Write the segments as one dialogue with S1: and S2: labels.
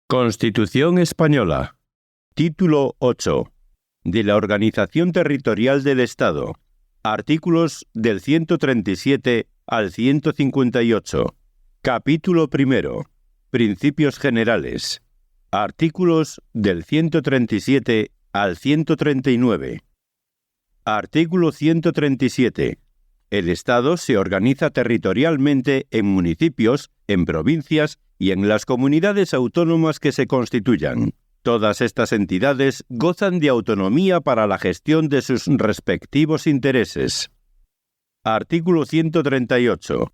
S1: Constitución Española. Título 8. De la Organización Territorial del Estado. Artículos del 137 al 158. Capítulo 1. Principios generales. Artículos del 137 al 139. Artículo 137. El Estado se organiza territorialmente en municipios, en provincias y en las comunidades autónomas que se constituyan. Todas estas entidades gozan de autonomía para la gestión de sus respectivos intereses. Artículo 138.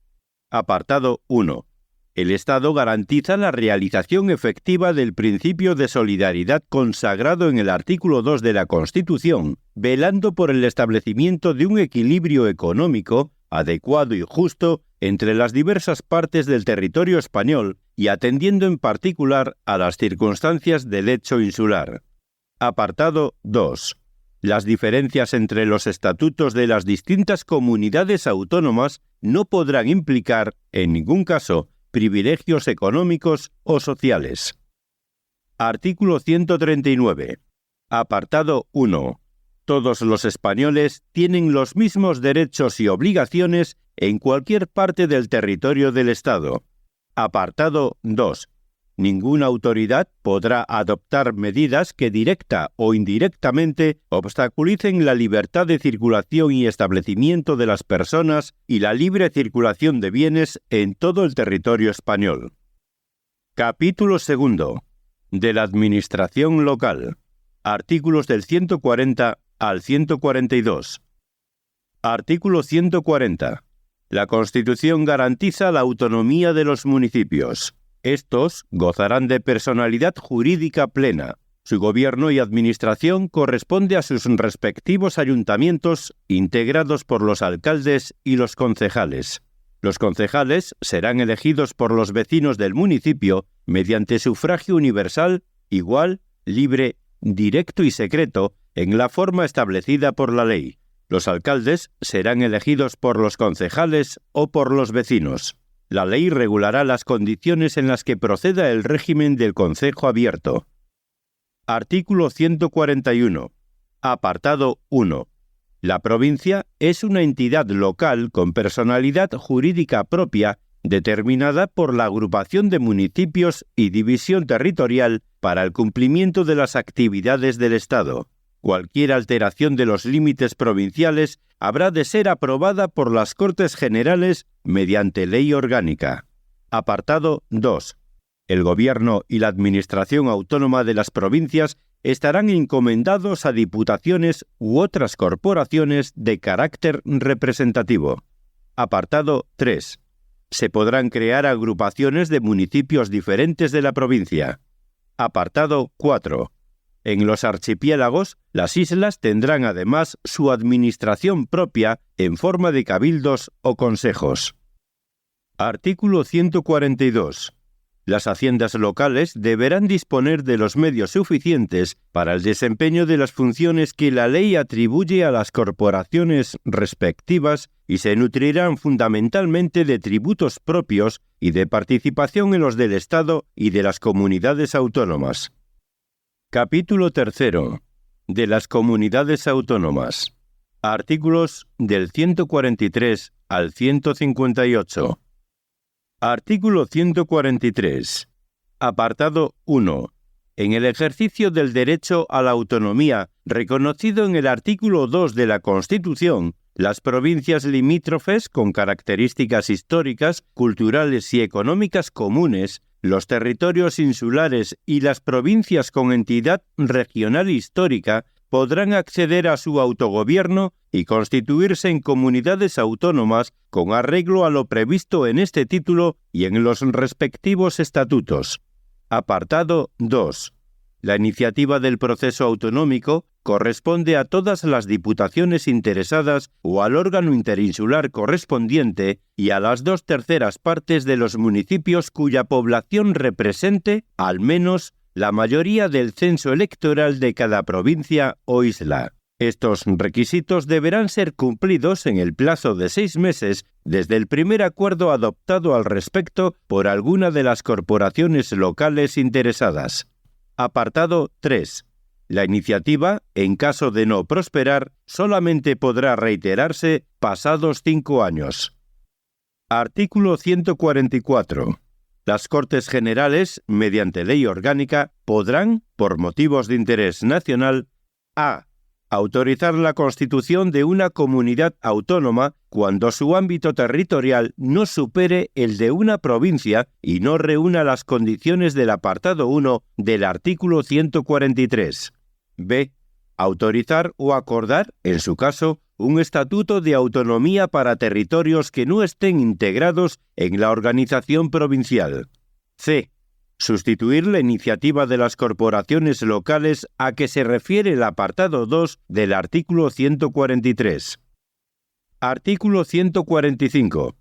S1: Apartado 1. El Estado garantiza la realización efectiva del principio de solidaridad consagrado en el artículo 2 de la Constitución, velando por el establecimiento de un equilibrio económico adecuado y justo entre las diversas partes del territorio español y atendiendo en particular a las circunstancias del hecho insular. Apartado 2. Las diferencias entre los estatutos de las distintas comunidades autónomas no podrán implicar, en ningún caso, privilegios económicos o sociales. Artículo 139. Apartado 1. Todos los españoles tienen los mismos derechos y obligaciones en cualquier parte del territorio del Estado. Apartado 2. Ninguna autoridad podrá adoptar medidas que directa o indirectamente obstaculicen la libertad de circulación y establecimiento de las personas y la libre circulación de bienes en todo el territorio español. Capítulo 2. De la Administración Local. Artículos del 140 al 142. Artículo 140. La Constitución garantiza la autonomía de los municipios. Estos gozarán de personalidad jurídica plena. Su gobierno y administración corresponde a sus respectivos ayuntamientos, integrados por los alcaldes y los concejales. Los concejales serán elegidos por los vecinos del municipio mediante sufragio universal, igual, libre, directo y secreto, en la forma establecida por la ley. Los alcaldes serán elegidos por los concejales o por los vecinos. La ley regulará las condiciones en las que proceda el régimen del concejo abierto. Artículo 141. Apartado 1. La provincia es una entidad local con personalidad jurídica propia determinada por la agrupación de municipios y división territorial para el cumplimiento de las actividades del Estado. Cualquier alteración de los límites provinciales habrá de ser aprobada por las Cortes Generales mediante ley orgánica. Apartado 2. El Gobierno y la Administración Autónoma de las provincias estarán encomendados a diputaciones u otras corporaciones de carácter representativo. Apartado 3. Se podrán crear agrupaciones de municipios diferentes de la provincia. Apartado 4. En los archipiélagos, las islas tendrán además su administración propia en forma de cabildos o consejos. Artículo 142. Las haciendas locales deberán disponer de los medios suficientes para el desempeño de las funciones que la ley atribuye a las corporaciones respectivas y se nutrirán fundamentalmente de tributos propios y de participación en los del Estado y de las comunidades autónomas. Capítulo 3. De las comunidades autónomas. Artículos del 143 al 158. Artículo 143. Apartado 1. En el ejercicio del derecho a la autonomía, reconocido en el artículo 2 de la Constitución, las provincias limítrofes con características históricas, culturales y económicas comunes, los territorios insulares y las provincias con entidad regional histórica podrán acceder a su autogobierno y constituirse en comunidades autónomas con arreglo a lo previsto en este título y en los respectivos estatutos. Apartado 2. La iniciativa del proceso autonómico corresponde a todas las diputaciones interesadas o al órgano interinsular correspondiente y a las 2/3 partes de los municipios cuya población represente, al menos, la mayoría del censo electoral de cada provincia o isla. Estos requisitos deberán ser cumplidos en el plazo de 6 meses desde el primer acuerdo adoptado al respecto por alguna de las corporaciones locales interesadas. Apartado 3. La iniciativa, en caso de no prosperar, solamente podrá reiterarse pasados 5 años. Artículo 144. Las Cortes Generales, mediante ley orgánica, podrán, por motivos de interés nacional, a. autorizar la constitución de una comunidad autónoma cuando su ámbito territorial no supere el de una provincia y no reúna las condiciones del apartado 1 del artículo 143. B. Autorizar o acordar, en su caso, un estatuto de autonomía para territorios que no estén integrados en la organización provincial. C. Sustituir la iniciativa de las corporaciones locales a que se refiere el apartado 2 del artículo 143. Artículo 145.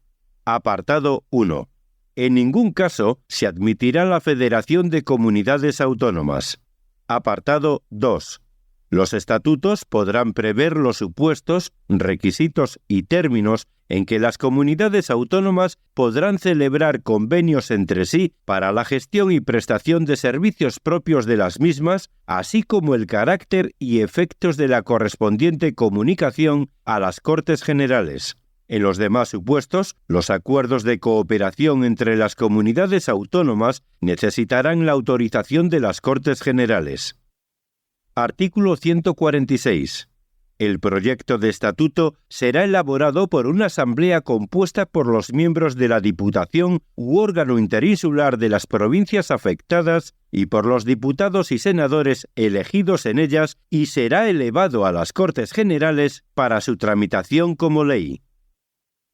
S1: Apartado 1. En ningún caso se admitirá la federación de comunidades autónomas. Apartado 2. Los estatutos podrán prever los supuestos, requisitos y términos en que las comunidades autónomas podrán celebrar convenios entre sí para la gestión y prestación de servicios propios de las mismas, así como el carácter y efectos de la correspondiente comunicación a las Cortes Generales. En los demás supuestos, los acuerdos de cooperación entre las comunidades autónomas necesitarán la autorización de las Cortes Generales. Artículo 146. El proyecto de estatuto será elaborado por una asamblea compuesta por los miembros de la Diputación u órgano interinsular de las provincias afectadas y por los diputados y senadores elegidos en ellas y será elevado a las Cortes Generales para su tramitación como ley.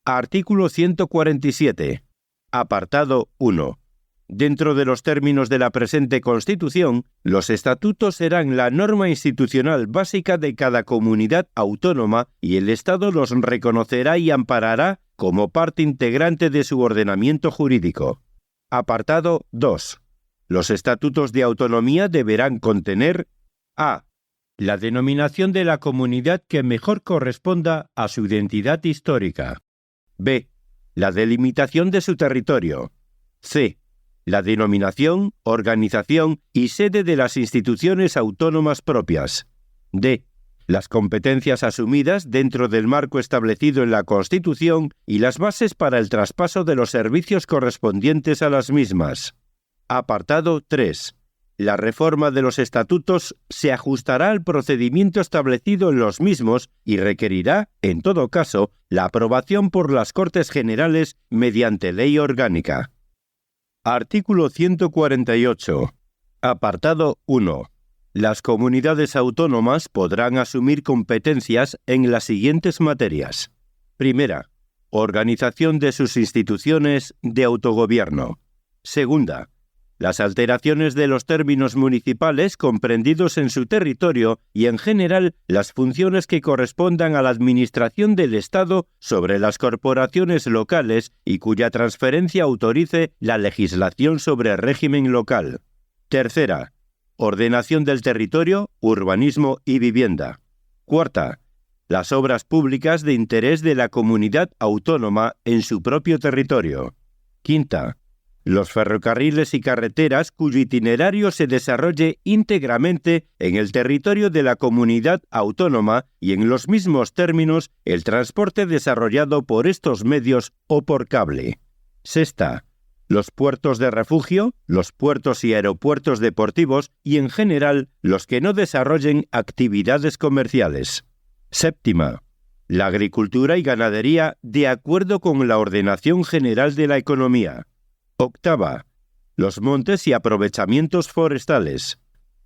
S1: Artículo 147. Apartado 1. Dentro de los términos de la presente Constitución, los estatutos serán la norma institucional básica de cada comunidad autónoma y el Estado los reconocerá y amparará como parte integrante de su ordenamiento jurídico. Apartado 2. Los estatutos de autonomía deberán contener a. La denominación de la comunidad que mejor corresponda a su identidad histórica. b. La delimitación de su territorio. c. La denominación, organización y sede de las instituciones autónomas propias. d. Las competencias asumidas dentro del marco establecido en la Constitución y las bases para el traspaso de los servicios correspondientes a las mismas. Apartado 3. La reforma de los estatutos se ajustará al procedimiento establecido en los mismos y requerirá, en todo caso, la aprobación por las Cortes Generales mediante ley orgánica. Artículo 148. Apartado 1. Las comunidades autónomas podrán asumir competencias en las siguientes materias. Primera, organización de sus instituciones de autogobierno. Segunda, las alteraciones de los términos municipales comprendidos en su territorio y, en general, las funciones que correspondan a la administración del Estado sobre las corporaciones locales y cuya transferencia autorice la legislación sobre régimen local. Tercera, ordenación del territorio, urbanismo y vivienda. Cuarta, las obras públicas de interés de la comunidad autónoma en su propio territorio. Quinta, los ferrocarriles y carreteras cuyo itinerario se desarrolle íntegramente en el territorio de la comunidad autónoma y en los mismos términos el transporte desarrollado por estos medios o por cable. Sexta, los puertos de refugio, los puertos y aeropuertos deportivos y, en general, los que no desarrollen actividades comerciales. Séptima, la agricultura y ganadería de acuerdo con la ordenación general de la economía. Octava, los montes y aprovechamientos forestales.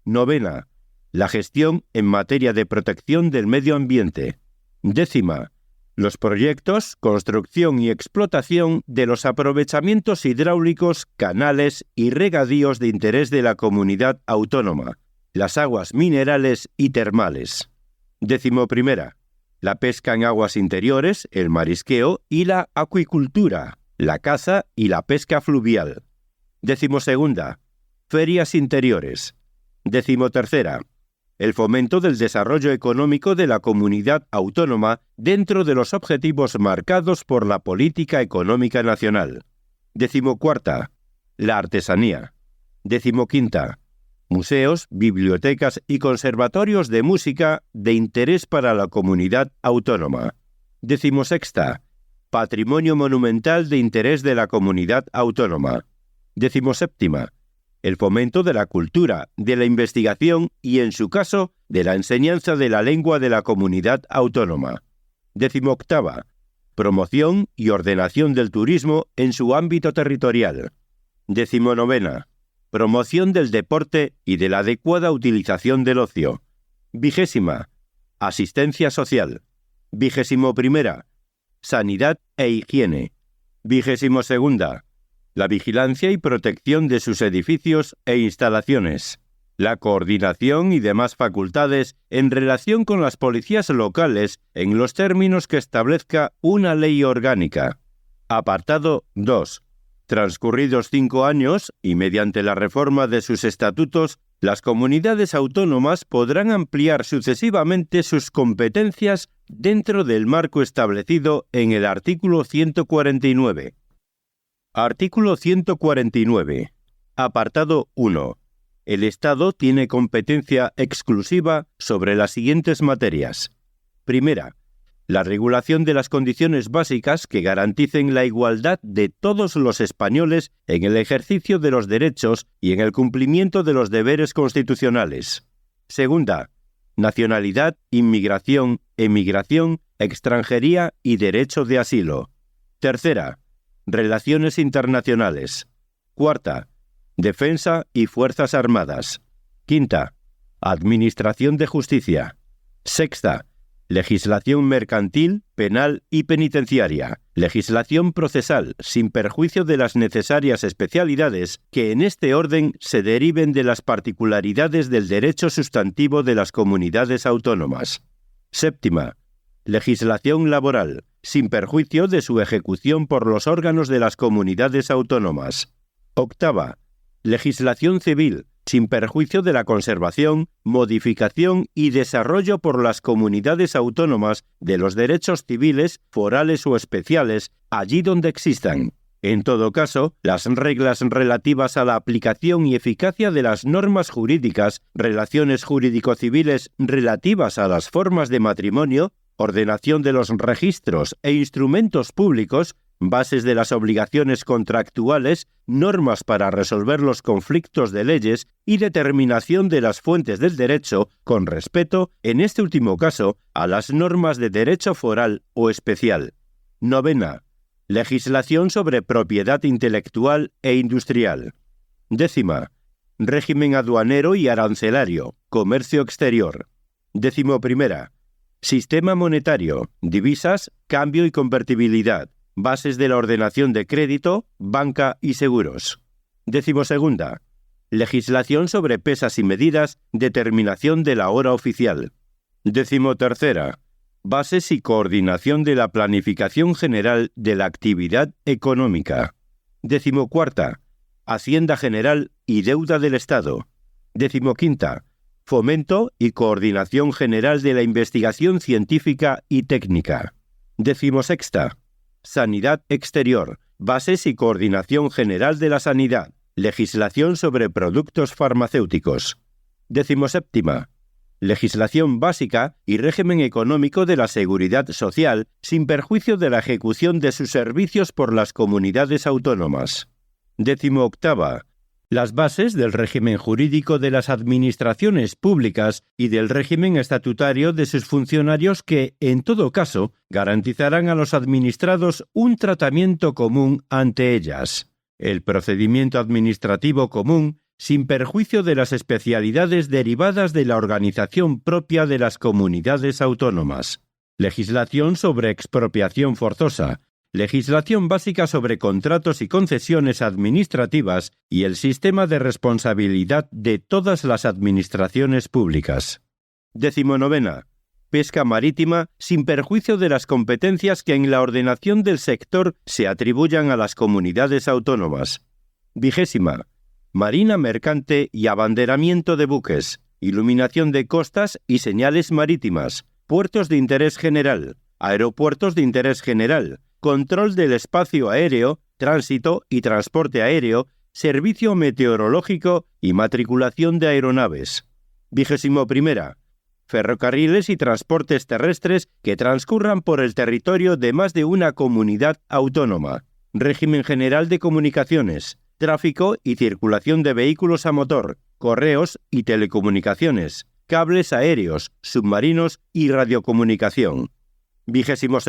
S1: Novena, la gestión en materia de protección del medio ambiente. Décima, los proyectos, construcción y explotación de los aprovechamientos hidráulicos, canales y regadíos de interés de la comunidad autónoma, las aguas minerales y termales. Decimoprimera, la pesca en aguas interiores, el marisqueo y la acuicultura, la caza y la pesca fluvial. Decimosegunda, ferias interiores. Decimotercera, el fomento del desarrollo económico de la comunidad autónoma dentro de los objetivos marcados por la política económica nacional. 14. La artesanía. 15. Museos, bibliotecas y conservatorios de música de interés para la comunidad autónoma. 16. Patrimonio monumental de interés de la comunidad autónoma. 17. El fomento de la cultura, de la investigación y, en su caso, de la enseñanza de la lengua de la comunidad autónoma. 18. Promoción y ordenación del turismo en su ámbito territorial. 19. Promoción del deporte y de la adecuada utilización del ocio. 20. Asistencia social. 21. Sanidad e higiene. 22. La vigilancia y protección de sus edificios e instalaciones. La coordinación y demás facultades en relación con las policías locales en los términos que establezca una ley orgánica. Apartado 2. Transcurridos 5 años, y mediante la reforma de sus estatutos, las comunidades autónomas podrán ampliar sucesivamente sus competencias dentro del marco establecido en el artículo 149. Artículo 149. Apartado 1. El Estado tiene competencia exclusiva sobre las siguientes materias. Primera, la regulación de las condiciones básicas que garanticen la igualdad de todos los españoles en el ejercicio de los derechos y en el cumplimiento de los deberes constitucionales. Segunda, nacionalidad, inmigración, emigración, extranjería y derecho de asilo. Tercera, relaciones internacionales. Cuarta, defensa y fuerzas armadas. Quinta, administración de justicia. Sexta, legislación mercantil, penal y penitenciaria. Legislación procesal, sin perjuicio de las necesarias especialidades que en este orden se deriven de las particularidades del derecho sustantivo de las comunidades autónomas. Séptima, legislación laboral, sin perjuicio de su ejecución por los órganos de las comunidades autónomas. Octava, legislación civil, sin perjuicio de la conservación, modificación y desarrollo por las comunidades autónomas de los derechos civiles, forales o especiales, allí donde existan. En todo caso, las reglas relativas a la aplicación y eficacia de las normas jurídicas, relaciones jurídico-civiles relativas a las formas de matrimonio, ordenación de los registros e instrumentos públicos, bases de las obligaciones contractuales, normas para resolver los conflictos de leyes y determinación de las fuentes del derecho con respeto, en este último caso, a las normas de derecho foral o especial. Novena, legislación sobre propiedad intelectual e industrial. Décima, régimen aduanero y arancelario, comercio exterior. 11. Sistema monetario, divisas, cambio y convertibilidad. Bases de la ordenación de crédito, banca y seguros. 12. Legislación sobre pesas y medidas, determinación de la hora oficial. 13. Bases y coordinación de la planificación general de la actividad económica. 14. Hacienda general y deuda del Estado. 15. Fomento y coordinación general de la investigación científica y técnica. 16. Sanidad exterior, bases y coordinación general de la sanidad, legislación sobre productos farmacéuticos. 17. Legislación básica y régimen económico de la seguridad social, sin perjuicio de la ejecución de sus servicios por las comunidades autónomas. 18. Las bases del régimen jurídico de las administraciones públicas y del régimen estatutario de sus funcionarios que, en todo caso, garantizarán a los administrados un tratamiento común ante ellas. El procedimiento administrativo común, sin perjuicio de las especialidades derivadas de la organización propia de las comunidades autónomas. Legislación sobre expropiación forzosa. Legislación básica sobre contratos y concesiones administrativas y el sistema de responsabilidad de todas las administraciones públicas. 19. Pesca marítima sin perjuicio de las competencias que en la ordenación del sector se atribuyan a las comunidades autónomas. 20. Marina mercante y abanderamiento de buques. iluminación de costas y señales marítimas, puertos de interés general, aeropuertos de interés general, control del espacio aéreo, tránsito y transporte aéreo, servicio meteorológico y matriculación de aeronaves. 21. Ferrocarriles y transportes terrestres que transcurran por el territorio de más de una comunidad autónoma. Régimen general de comunicaciones, tráfico y circulación de vehículos a motor, correos y telecomunicaciones, cables aéreos, submarinos y radiocomunicación. 22.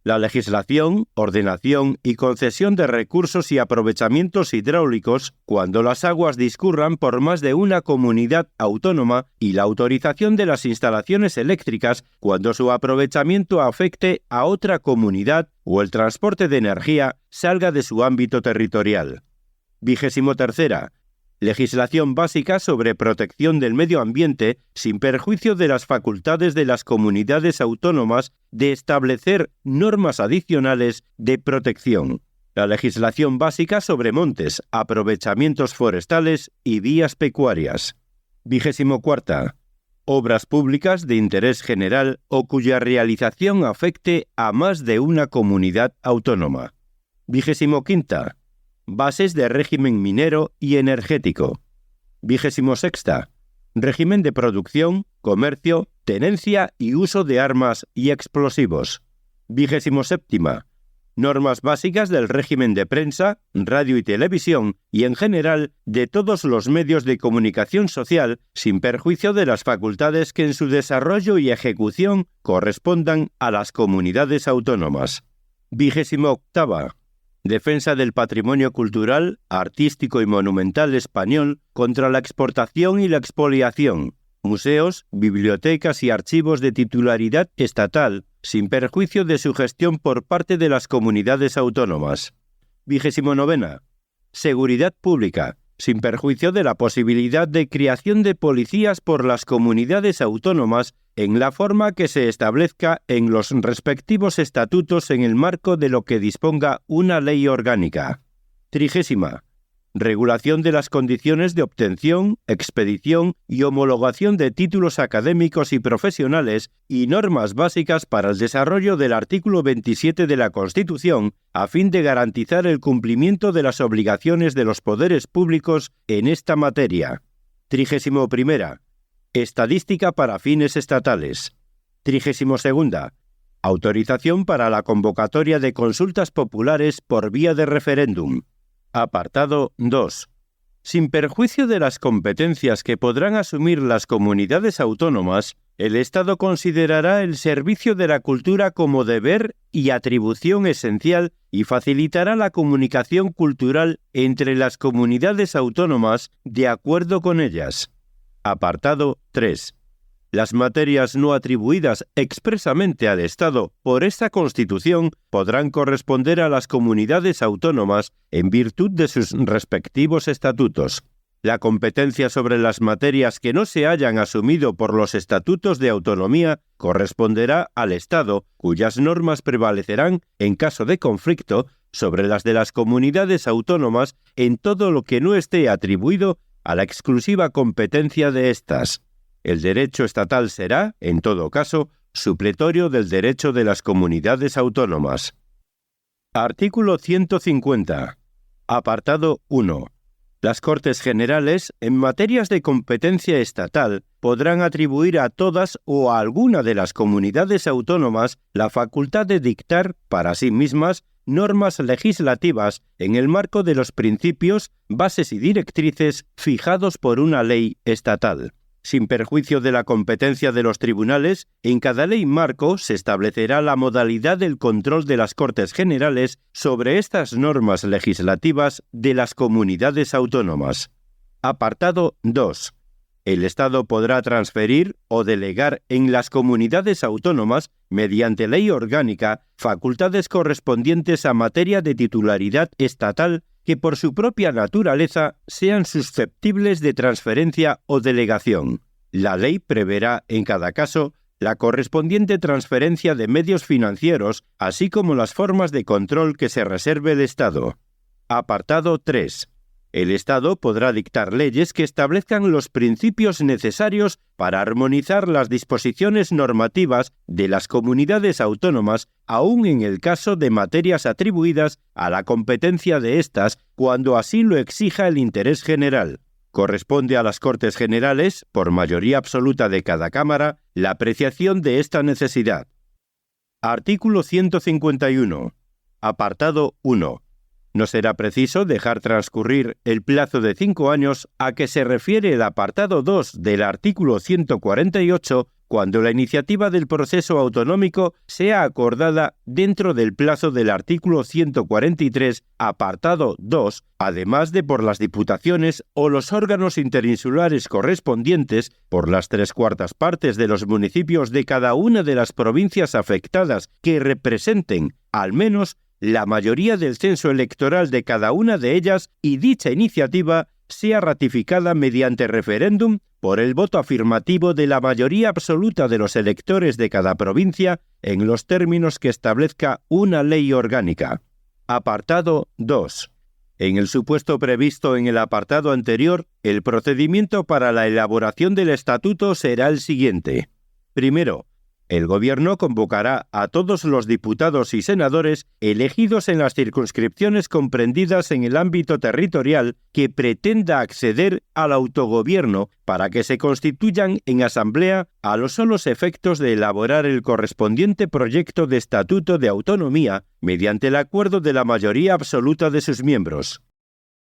S1: La legislación, ordenación y concesión de recursos y aprovechamientos hidráulicos cuando las aguas discurran por más de una comunidad autónoma y la autorización de las instalaciones eléctricas cuando su aprovechamiento afecte a otra comunidad o el transporte de energía salga de su ámbito territorial. 23. Legislación básica sobre protección del medio ambiente sin perjuicio de las facultades de las comunidades autónomas de establecer normas adicionales de protección. La legislación básica sobre montes, aprovechamientos forestales y vías pecuarias. 24. Obras públicas de interés general o cuya realización afecte a más de una comunidad autónoma. 25. Bases de régimen minero y energético. 26. Régimen de producción, comercio, tenencia y uso de armas y explosivos. 27. Normas básicas del régimen de prensa, radio y televisión y en general de todos los medios de comunicación social sin perjuicio de las facultades que en su desarrollo y ejecución correspondan a las comunidades autónomas. 28. Defensa del patrimonio cultural, artístico y monumental español contra la exportación y la expoliación. Museos, bibliotecas y archivos de titularidad estatal, sin perjuicio de su gestión por parte de las comunidades autónomas. 29. Seguridad pública, sin perjuicio de la posibilidad de creación de policías por las comunidades autónomas en la forma que se establezca en los respectivos estatutos en el marco de lo que disponga una ley orgánica. 30. Regulación de las condiciones de obtención, expedición y homologación de títulos académicos y profesionales y normas básicas para el desarrollo del artículo 27 de la Constitución a fin de garantizar el cumplimiento de las obligaciones de los poderes públicos en esta materia. 31. Estadística para fines estatales. 32. Autorización para la convocatoria de consultas populares por vía de referéndum. Apartado 2. Sin perjuicio de las competencias que podrán asumir las comunidades autónomas, el Estado considerará el servicio de la cultura como deber y atribución esencial y facilitará la comunicación cultural entre las comunidades autónomas de acuerdo con ellas. Apartado 3. Las materias no atribuidas expresamente al Estado por esta Constitución podrán corresponder a las comunidades autónomas en virtud de sus respectivos estatutos. La competencia sobre las materias que no se hayan asumido por los estatutos de autonomía corresponderá al Estado, cuyas normas prevalecerán, en caso de conflicto, sobre las de las comunidades autónomas en todo lo que no esté atribuido a la exclusiva competencia de éstas. El derecho estatal será, en todo caso, supletorio del derecho de las comunidades autónomas. Artículo 150. Apartado 1. Las Cortes Generales, en materias de competencia estatal, podrán atribuir a todas o a alguna de las comunidades autónomas la facultad de dictar, para sí mismas, normas legislativas en el marco de los principios, bases y directrices fijados por una ley estatal. Sin perjuicio de la competencia de los tribunales, en cada ley marco se establecerá la modalidad del control de las Cortes Generales sobre estas normas legislativas de las comunidades autónomas. Apartado 2. El Estado podrá transferir o delegar en las comunidades autónomas, mediante ley orgánica, facultades correspondientes a materia de titularidad estatal que por su propia naturaleza sean susceptibles de transferencia o delegación. La ley preverá, en cada caso, la correspondiente transferencia de medios financieros, así como las formas de control que se reserve el Estado. Apartado 3. El Estado podrá dictar leyes que establezcan los principios necesarios para armonizar las disposiciones normativas de las comunidades autónomas, aun en el caso de materias atribuidas a la competencia de éstas, cuando así lo exija el interés general. Corresponde a las Cortes Generales, por mayoría absoluta de cada Cámara, la apreciación de esta necesidad. Artículo 151. Apartado 1. No será preciso dejar transcurrir el plazo de 5 años a que se refiere el apartado 2 del artículo 148 cuando la iniciativa del proceso autonómico sea acordada dentro del plazo del artículo 143, apartado 2, además de por las diputaciones o los órganos interinsulares correspondientes, por las 3/4 partes de los municipios de cada una de las provincias afectadas que representen, al menos, la mayoría del censo electoral de cada una de ellas y dicha iniciativa sea ratificada mediante referéndum por el voto afirmativo de la mayoría absoluta de los electores de cada provincia en los términos que establezca una ley orgánica. Apartado 2. En el supuesto previsto en el apartado anterior, el procedimiento para la elaboración del estatuto será el siguiente. Primero, el Gobierno convocará a todos los diputados y senadores elegidos en las circunscripciones comprendidas en el ámbito territorial que pretenda acceder al autogobierno para que se constituyan en asamblea a los solos efectos de elaborar el correspondiente proyecto de estatuto de autonomía mediante el acuerdo de la mayoría absoluta de sus miembros.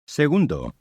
S1: Segundo,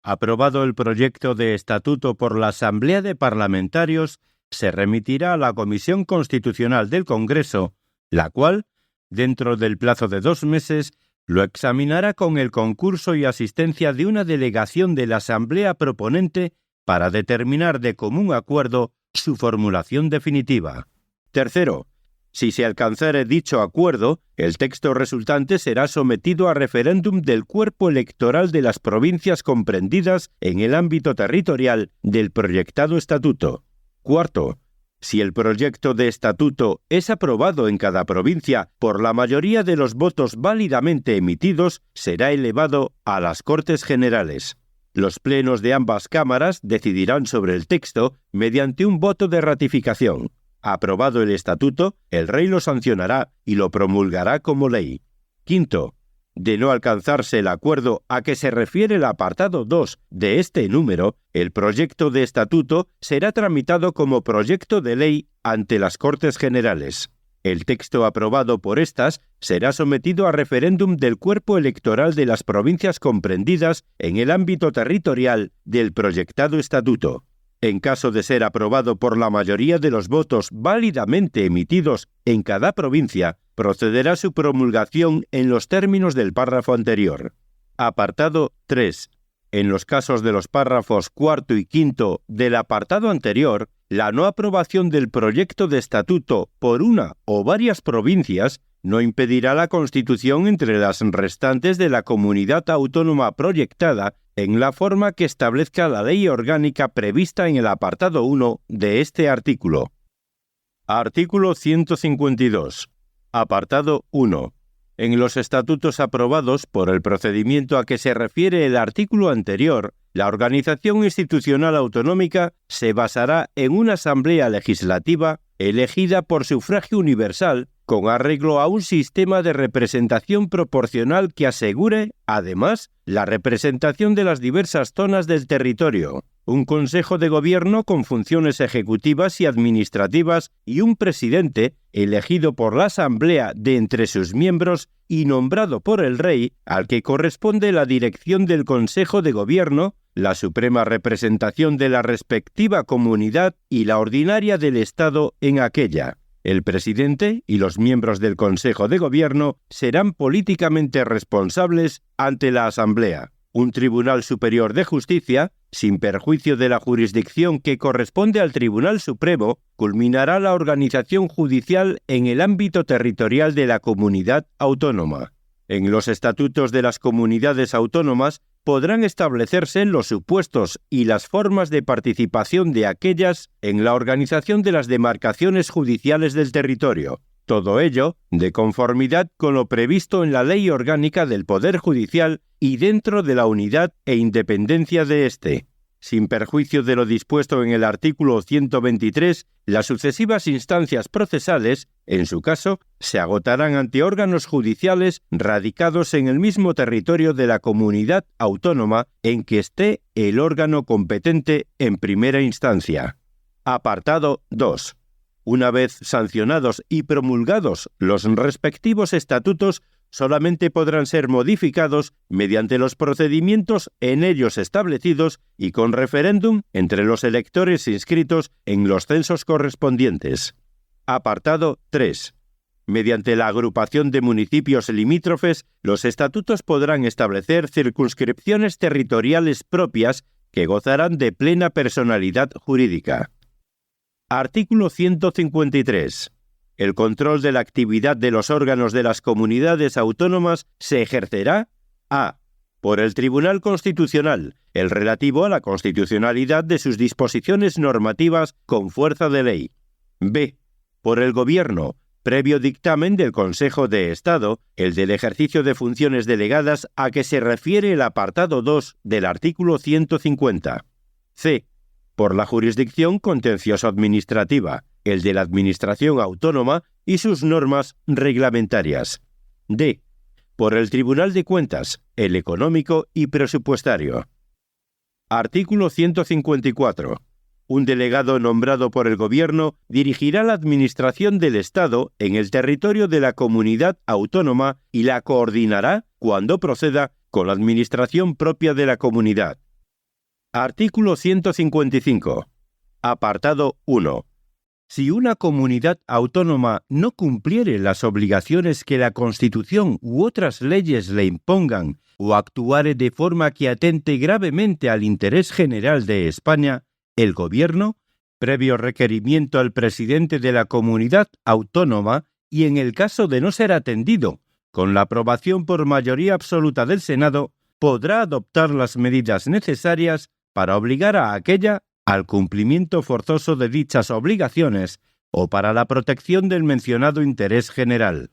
S1: aprobado el proyecto de estatuto por la Asamblea de Parlamentarios, se remitirá a la Comisión Constitucional del Congreso, la cual, dentro del plazo de 2 meses, lo examinará con el concurso y asistencia de una delegación de la Asamblea proponente para determinar de común acuerdo su formulación definitiva. Tercero, si se alcanzare dicho acuerdo, el texto resultante será sometido a referéndum del cuerpo electoral de las provincias comprendidas en el ámbito territorial del proyectado estatuto. Cuarto, si el proyecto de estatuto es aprobado en cada provincia por la mayoría de los votos válidamente emitidos, será elevado a las Cortes Generales. Los plenos de ambas cámaras decidirán sobre el texto mediante un voto de ratificación. Aprobado el estatuto, el Rey lo sancionará y lo promulgará como ley. Quinto, de no alcanzarse el acuerdo a que se refiere el apartado 2 de este número, el proyecto de estatuto será tramitado como proyecto de ley ante las Cortes Generales. El texto aprobado por estas será sometido a referéndum del cuerpo electoral de las provincias comprendidas en el ámbito territorial del proyectado estatuto. En caso de ser aprobado por la mayoría de los votos válidamente emitidos en cada provincia, procederá su promulgación en los términos del párrafo anterior. Apartado 3. En los casos de los párrafos 4 y 5 del apartado anterior, la no aprobación del proyecto de estatuto por una o varias provincias no impedirá la constitución entre las restantes de la comunidad autónoma proyectada en la forma que establezca la ley orgánica prevista en el apartado 1 de este artículo. Artículo 152. Apartado 1. En los estatutos aprobados por el procedimiento a que se refiere el artículo anterior, la organización institucional autonómica se basará en una asamblea legislativa elegida por sufragio universal con arreglo a un sistema de representación proporcional que asegure, además, la representación de las diversas zonas del territorio, un Consejo de Gobierno con funciones ejecutivas y administrativas y un presidente elegido por la Asamblea de entre sus miembros y nombrado por el Rey, al que corresponde la dirección del Consejo de Gobierno, la suprema representación de la respectiva comunidad y la ordinaria del Estado en aquella. El presidente y los miembros del Consejo de Gobierno serán políticamente responsables ante la Asamblea. Un Tribunal Superior de Justicia, sin perjuicio de la jurisdicción que corresponde al Tribunal Supremo, culminará la organización judicial en el ámbito territorial de la comunidad autónoma. En los estatutos de las comunidades autónomas podrán establecerse los supuestos y las formas de participación de aquellas en la organización de las demarcaciones judiciales del territorio. Todo ello de conformidad con lo previsto en la Ley Orgánica del Poder Judicial y dentro de la unidad e independencia de éste. Sin perjuicio de lo dispuesto en el artículo 123, las sucesivas instancias procesales, en su caso, se agotarán ante órganos judiciales radicados en el mismo territorio de la comunidad autónoma en que esté el órgano competente en primera instancia. Apartado 2. Una vez sancionados y promulgados los respectivos estatutos, solamente podrán ser modificados mediante los procedimientos en ellos establecidos y con referéndum entre los electores inscritos en los censos correspondientes. Apartado 3. Mediante la agrupación de municipios limítrofes, los estatutos podrán establecer circunscripciones territoriales propias que gozarán de plena personalidad jurídica. Artículo 153. El control de la actividad de los órganos de las comunidades autónomas se ejercerá a. Por el Tribunal Constitucional, el relativo a la constitucionalidad de sus disposiciones normativas con fuerza de ley. b. Por el Gobierno, previo dictamen del Consejo de Estado, el del ejercicio de funciones delegadas a que se refiere el apartado 2 del artículo 150. c. Por la jurisdicción contencioso-administrativa, el de la Administración Autónoma y sus normas reglamentarias. d. Por el Tribunal de Cuentas, el económico y presupuestario. Artículo 154. Un delegado nombrado por el Gobierno dirigirá la administración del Estado en el territorio de la comunidad autónoma y la coordinará, cuando proceda, con la administración propia de la comunidad. Artículo 155. Apartado 1. Si una comunidad autónoma no cumpliere las obligaciones que la Constitución u otras leyes le impongan o actuare de forma que atente gravemente al interés general de España, el Gobierno, previo requerimiento al presidente de la comunidad autónoma y en el caso de no ser atendido, con la aprobación por mayoría absoluta del Senado, podrá adoptar las medidas necesarias para obligar a aquella al cumplimiento forzoso de dichas obligaciones o para la protección del mencionado interés general.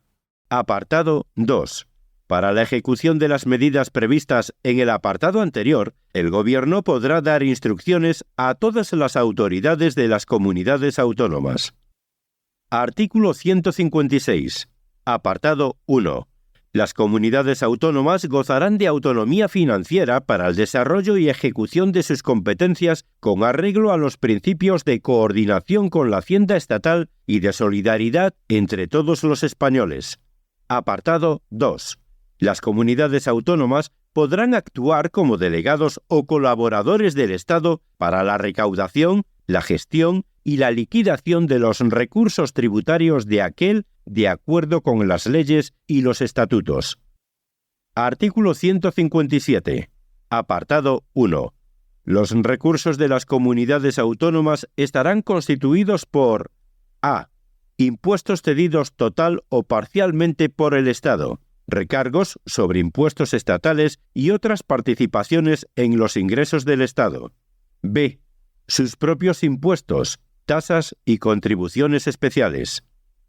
S1: Apartado 2. Para la ejecución de las medidas previstas en el apartado anterior, el Gobierno podrá dar instrucciones a todas las autoridades de las comunidades autónomas. Artículo 156. Apartado 1. Las comunidades autónomas gozarán de autonomía financiera para el desarrollo y ejecución de sus competencias con arreglo a los principios de coordinación con la Hacienda estatal y de solidaridad entre todos los españoles. Apartado 2. Las comunidades autónomas podrán actuar como delegados o colaboradores del Estado para la recaudación, la gestión y la liquidación de los recursos tributarios de aquel de acuerdo con las leyes y los estatutos. Artículo 157. Apartado 1. Los recursos de las comunidades autónomas estarán constituidos por a. Impuestos cedidos total o parcialmente por el Estado, recargos sobre impuestos estatales y otras participaciones en los ingresos del Estado. b. Sus propios impuestos, tasas y contribuciones especiales.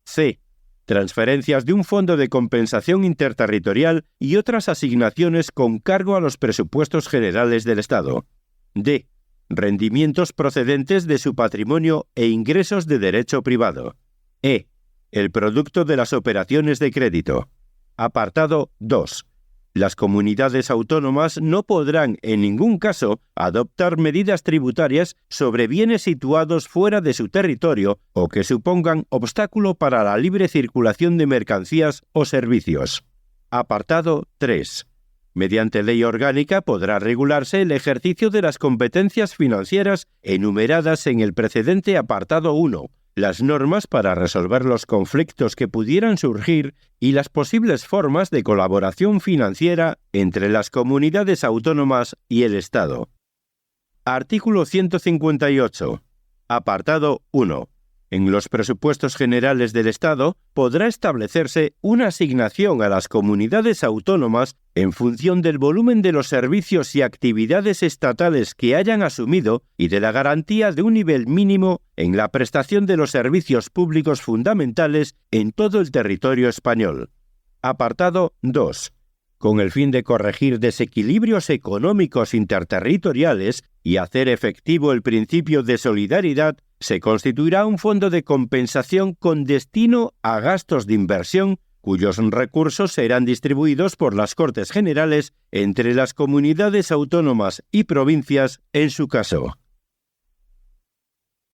S1: c. Transferencias de un fondo de compensación interterritorial y otras asignaciones con cargo a los presupuestos generales del Estado. d. Rendimientos procedentes de su patrimonio e ingresos de derecho privado. e. El producto de las operaciones de crédito. Apartado 2. Las comunidades autónomas no podrán en ningún caso adoptar medidas tributarias sobre bienes situados fuera de su territorio o que supongan obstáculo para la libre circulación de mercancías o servicios. Apartado 3. Mediante ley orgánica podrá regularse el ejercicio de las competencias financieras enumeradas en el precedente apartado 1, las normas para resolver los conflictos que pudieran surgir y las posibles formas de colaboración financiera entre las comunidades autónomas y el Estado. Artículo 158. Apartado 1. En los presupuestos generales del Estado podrá establecerse una asignación a las comunidades autónomas en función del volumen de los servicios y actividades estatales que hayan asumido y de la garantía de un nivel mínimo en la prestación de los servicios públicos fundamentales en todo el territorio español. Apartado 2. Con el fin de corregir desequilibrios económicos interterritoriales y hacer efectivo el principio de solidaridad, se constituirá un fondo de compensación con destino a gastos de inversión cuyos recursos serán distribuidos por las Cortes Generales entre las comunidades autónomas y provincias en su caso.